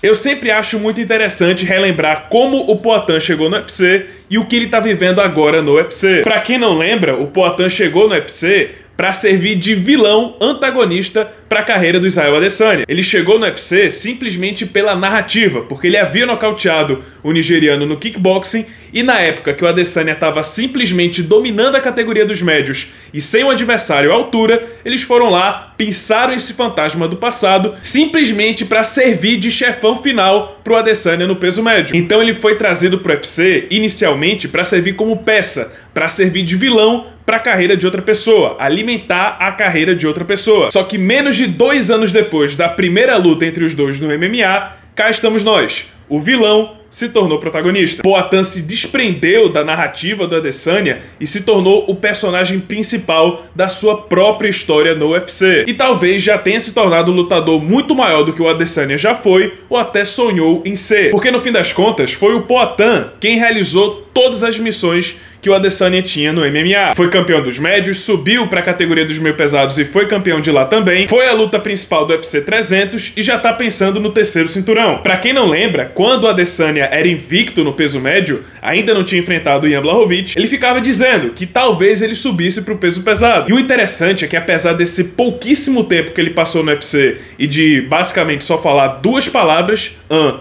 Eu sempre acho muito interessante relembrar como o Poatan chegou no UFC e o que ele tá vivendo agora no UFC. Pra quem não lembra, o Poatan chegou no UFC para servir de vilão antagonista para a carreira do Israel Adesanya. Ele chegou no UFC simplesmente pela narrativa, porque ele havia nocauteado o nigeriano no kickboxing e na época que o Adesanya estava simplesmente dominando a categoria dos médios e sem um adversário à altura, eles foram lá, pinçaram esse fantasma do passado simplesmente para servir de chefão final para o Adesanya no peso médio. Então ele foi trazido para o UFC inicialmente para servir como peça, para servir de vilão para a carreira de outra pessoa, alimentar a carreira de outra pessoa. Só que menos de 2 anos depois da primeira luta entre os dois no MMA, cá estamos nós. O vilão se tornou protagonista. Poatan se desprendeu da narrativa do Adesanya e se tornou o personagem principal da sua própria história no UFC. E talvez já tenha se tornado um lutador muito maior do que o Adesanya já foi ou até sonhou em ser. Porque no fim das contas, foi o Poatan quem realizou todas as missões que o Adesanya tinha no MMA. Foi campeão dos médios, subiu para a categoria dos meio pesados e foi campeão de lá também. Foi a luta principal do UFC 300 e já tá pensando no 3º cinturão. Pra quem não lembra, quando o Adesanya era invicto no peso médio, ainda não tinha enfrentado o Jan Blachowicz, ele ficava dizendo que talvez ele subisse pro peso pesado. E o interessante é que apesar desse pouquíssimo tempo que ele passou no UFC e de basicamente só falar 2 palavras,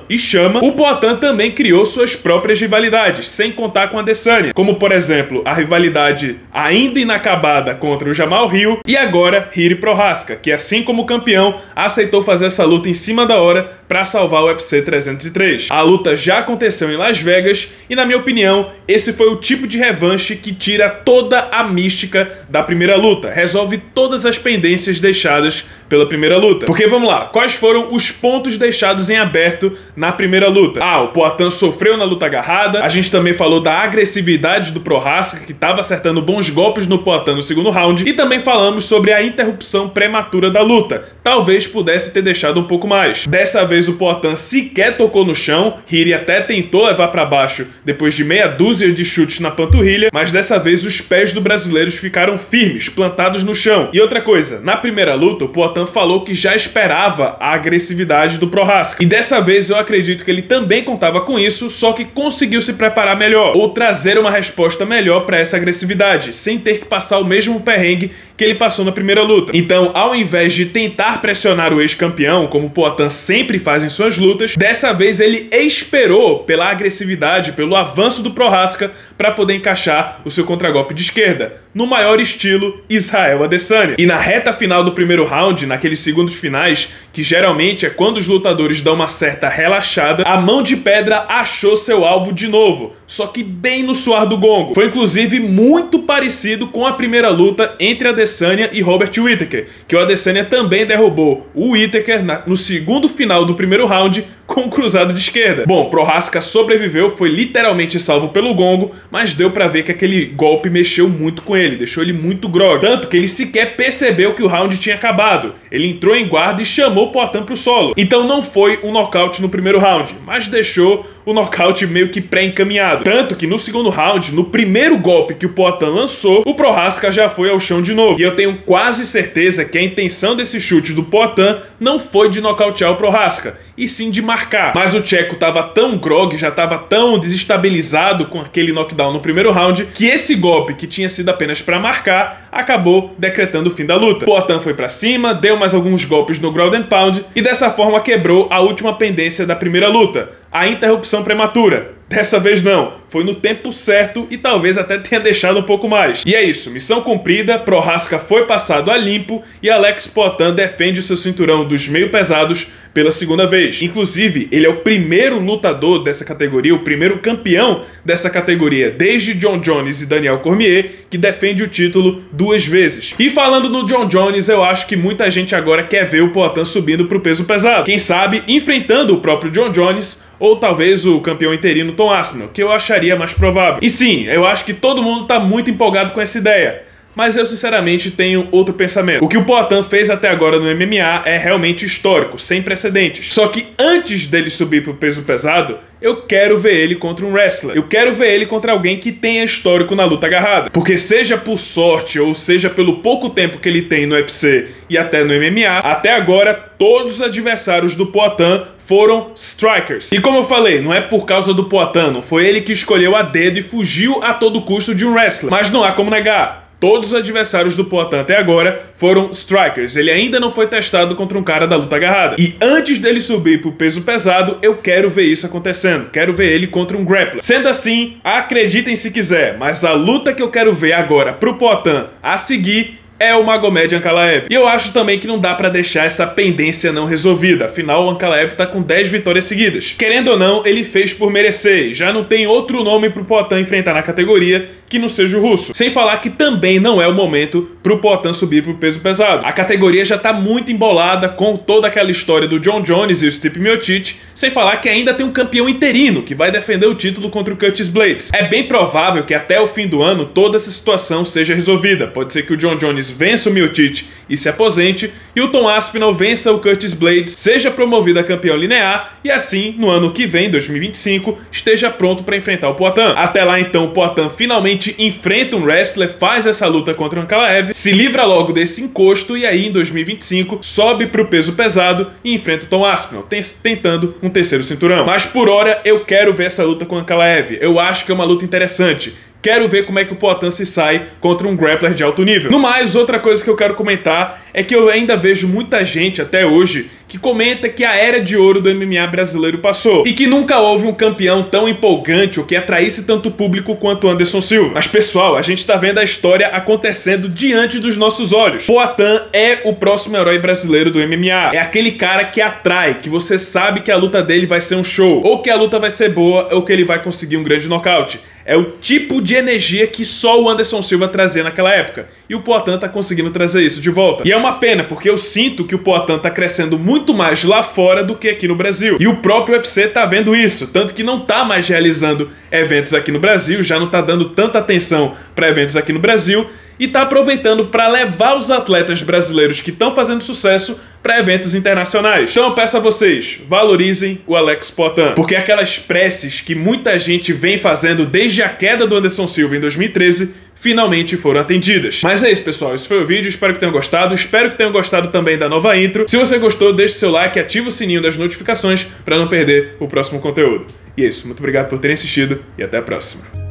e chama, o Poatan também criou suas próprias rivalidades, sem contar com o Adesanya, como por exemplo, a rivalidade ainda inacabada contra o Jamal Hill e agora Jiri Prochazka, que assim como campeão, aceitou fazer essa luta em cima da hora para salvar o UFC 303. A luta já aconteceu em Las Vegas e, na minha opinião, esse foi o tipo de revanche que tira toda a mística da primeira luta, resolve todas as pendências deixadas pela primeira luta. Porque vamos lá, quais foram os pontos deixados em aberto na primeira luta? O Poatan sofreu na luta agarrada, a gente também falou da agressividade do Prochazka, que estava acertando bons golpes no Poatan no segundo round, e também falamos sobre a interrupção prematura da luta, talvez pudesse ter deixado um pouco mais. Dessa vez o Poatan sequer tocou no chão, Jiri até tentou levar para baixo depois de meia dúzia de chutes na panturrilha, mas dessa vez os pés do brasileiro ficaram firmes, plantados no chão. E outra coisa, na primeira luta o Poatan falou que já esperava a agressividade do Prochazka, e dessa vez eu acredito que ele também contava com isso, só que conseguiu se preparar melhor, ou trazer uma resposta melhor para essa agressividade, sem ter que passar o mesmo perrengue que ele passou na primeira luta. Então, ao invés de tentar pressionar o ex-campeão, como o Poatan sempre faz em suas lutas, dessa vez ele esperou pela agressividade, pelo avanço do Prochazka, para poder encaixar o seu contragolpe de esquerda, no maior estilo Israel Adesanya. E na reta final do primeiro round, naqueles segundos finais, que geralmente é quando os lutadores dão uma certa relaxada, a mão de pedra achou seu alvo de novo, só que bem no suar do gongo. Foi inclusive muito parecido com a primeira luta entre Adesanya e Robert Whittaker, que o Adesanya também derrubou o Whittaker no segundo final do primeiro round com um cruzado de esquerda. Bom, Prochazka sobreviveu, foi literalmente salvo pelo gongo, mas deu pra ver que aquele golpe mexeu muito com ele, deixou ele muito grog, tanto que ele sequer percebeu que o round tinha acabado. Ele entrou em guarda e chamou o Poatan pro solo. Então não foi um nocaute no primeiro round, mas deixou o nocaute meio que pré-encaminhado. Tanto que no segundo round, no primeiro golpe que o Poatan lançou, o Prochazka já foi ao chão de novo. E eu tenho quase certeza que a intenção desse chute do Poatan não foi de nocautear o Prochazka, e sim de marcar. Mas o tcheco tava tão grog, já tava tão desestabilizado com aquele knockdown no primeiro round, que esse golpe, que tinha sido apenas para marcar, acabou decretando o fim da luta. Poatan foi para cima, deu mais alguns golpes no ground and pound, e dessa forma quebrou a última pendência da primeira luta, a interrupção prematura. Dessa vez não, foi no tempo certo e talvez até tenha deixado um pouco mais. E é isso, missão cumprida, Prochazka foi passado a limpo e Alex Poatan defende o seu cinturão dos meio pesados pela segunda vez. Inclusive, ele é o primeiro lutador dessa categoria, o primeiro campeão dessa categoria, desde John Jones e Daniel Cormier, que defende o título 2 vezes. E falando no John Jones, eu acho que muita gente agora quer ver o Poatan subindo pro peso pesado. Quem sabe enfrentando o próprio John Jones, ou talvez o campeão interino Tom Aspinall, que eu acharia mais provável. E sim, eu acho que todo mundo tá muito empolgado com essa ideia. Mas eu sinceramente tenho outro pensamento. O que o Poatan fez até agora no MMA é realmente histórico, sem precedentes. Só que antes dele subir pro peso pesado, eu quero ver ele contra um wrestler. Eu quero ver ele contra alguém que tenha histórico na luta agarrada. Porque seja por sorte ou seja pelo pouco tempo que ele tem no UFC e até no MMA, até agora todos os adversários do Poatan foram strikers. E como eu falei, não é por causa do Poatan, não foi ele que escolheu a dedo e fugiu a todo custo de um wrestler. Mas não há como negar, todos os adversários do Poatan até agora foram strikers. Ele ainda não foi testado contra um cara da luta agarrada. E antes dele subir pro peso pesado, eu quero ver isso acontecendo. Quero ver ele contra um grappler. Sendo assim, acreditem se quiser, mas a luta que eu quero ver agora pro Poatan a seguir é o Magomed Ankalaev. E eu acho também que não dá pra deixar essa pendência não resolvida, afinal o Ankalaev tá com 10 vitórias seguidas. Querendo ou não, ele fez por merecer, já não tem outro nome pro Poatan enfrentar na categoria que não seja o russo. Sem falar que também não é o momento pro Poatan subir pro peso pesado. A categoria já tá muito embolada com toda aquela história do John Jones e o Stipe Miocic, sem falar que ainda tem um campeão interino que vai defender o título contra o Curtis Blades. É bem provável que até o fim do ano toda essa situação seja resolvida. Pode ser que o John Jones vença o Miocic e se aposente, e o Tom Aspinall vença o Curtis Blades, seja promovido a campeão linear, e assim, no ano que vem, 2025, esteja pronto para enfrentar o Poatan. Até lá, então, o Poatan finalmente enfrenta um wrestler, faz essa luta contra o Ankalaev, se livra logo desse encosto, e aí, em 2025, sobe pro peso pesado e enfrenta o Tom Aspinall, tentando um terceiro cinturão. Mas, por hora, eu quero ver essa luta com o Ankalaev. Eu acho que é uma luta interessante. Quero ver como é que o Poatan se sai contra um grappler de alto nível. No mais, outra coisa que eu quero comentar é que eu ainda vejo muita gente até hoje que comenta que a era de ouro do MMA brasileiro passou e que nunca houve um campeão tão empolgante ou que atraísse tanto público quanto Anderson Silva. Mas pessoal, a gente tá vendo a história acontecendo diante dos nossos olhos. Poatan é o próximo herói brasileiro do MMA. É aquele cara que atrai, que você sabe que a luta dele vai ser um show, ou que a luta vai ser boa, ou que ele vai conseguir um grande nocaute. É o tipo de energia que só o Anderson Silva trazia naquela época. E o Poatan tá conseguindo trazer isso de volta. E é uma pena, porque eu sinto que o Poatan tá crescendo muito mais lá fora do que aqui no Brasil. E o próprio UFC tá vendo isso. Tanto que não tá mais realizando eventos aqui no Brasil, já não tá dando tanta atenção para eventos aqui no Brasil, e tá aproveitando para levar os atletas brasileiros que estão fazendo sucesso para eventos internacionais. Então eu peço a vocês, valorizem o Alex Poatan, porque aquelas preces que muita gente vem fazendo desde a queda do Anderson Silva em 2013 finalmente foram atendidas. Mas é isso, pessoal, esse foi o vídeo, espero que tenham gostado, espero que tenham gostado também da nova intro. Se você gostou, deixe seu like e ative o sininho das notificações para não perder o próximo conteúdo. E é isso, muito obrigado por terem assistido e até a próxima.